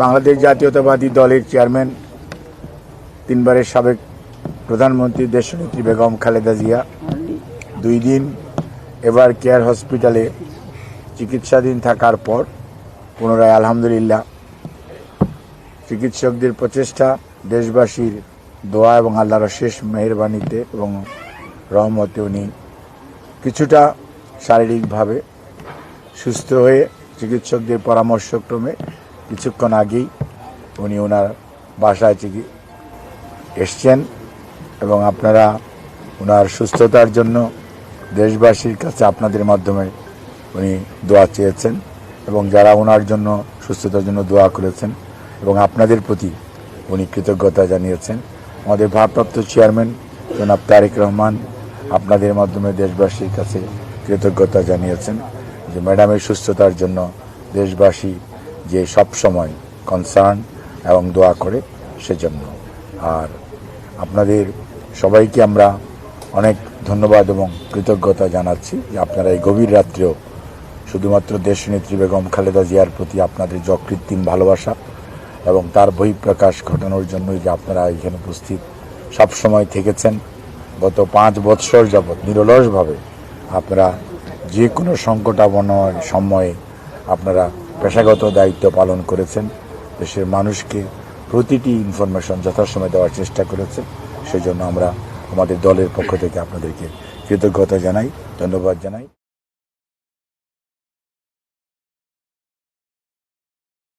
বাংলাদেশ জাতীয়তাবাদী দলের চেয়ারম্যান, তিনবারের সাবেক প্রধানমন্ত্রী দেশনেত্রী বেগম খালেদা জিয়া 2 দিন এভার কেয়ার হসপিটালে চিকিৎসাধীন থাকার পর পুনরায় আলহামদুলিল্লাহ চিকিৎসকদের প্রচেষ্টা, দেশবাসীর দোয়া এবং আল্লাহর শেষ মেহেরবানিতে এবং রহমতে উনি কিছুটা শারীরিকভাবে সুস্থ হয়ে চিকিৎসকদের পরামর্শক্রমে কিছুক্ষণ আগেই উনি ওনার বাসায় এসছেন এবং আপনারা ওনার সুস্থতার জন্য দেশবাসীর কাছে আপনাদের মাধ্যমে উনি দোয়া চেয়েছেন এবং যারা ওনার জন্য সুস্থতার জন্য দোয়া করেছেন এবং আপনাদের প্রতি উনি কৃতজ্ঞতা জানিয়েছেন। আমাদের ভারপ্রাপ্ত চেয়ারম্যান জনাব তারেক রহমান আপনাদের মাধ্যমে দেশবাসীর কাছে কৃতজ্ঞতা জানিয়েছেন যে ম্যাডামের সুস্থতার জন্য দেশবাসী যে সব সময় কনসার্ন এবং দোয়া করে সেজন্য। আর আপনাদের সবাইকে আমরা অনেক ধন্যবাদ এবং কৃতজ্ঞতা জানাচ্ছি যে আপনারা এই গভীর রাত্রেও শুধুমাত্র দেশনেত্রী বেগম খালেদা জিয়ার প্রতি আপনাদের যে অকৃত্রিম ভালোবাসা এবং তার বহিঃপ্রকাশ ঘটানোর জন্যই যে আপনারা এখানে উপস্থিত সবসময় থেকেছেন। গত 5 বৎসর যাবৎ নিরলসভাবে আপনারা যে কোনো সংকটাপন্ন সময়ে আপনারা পেশাগত দায়িত্ব পালন করেছেন, দেশের মানুষকে প্রতিটি ইনফরমেশন যথাসময়ে দেওয়ার চেষ্টা করেছেন। সেজন্য আমরা আমাদের দলের পক্ষ থেকে আপনাদেরকে কৃতজ্ঞতা জানাই, ধন্যবাদ জানাই।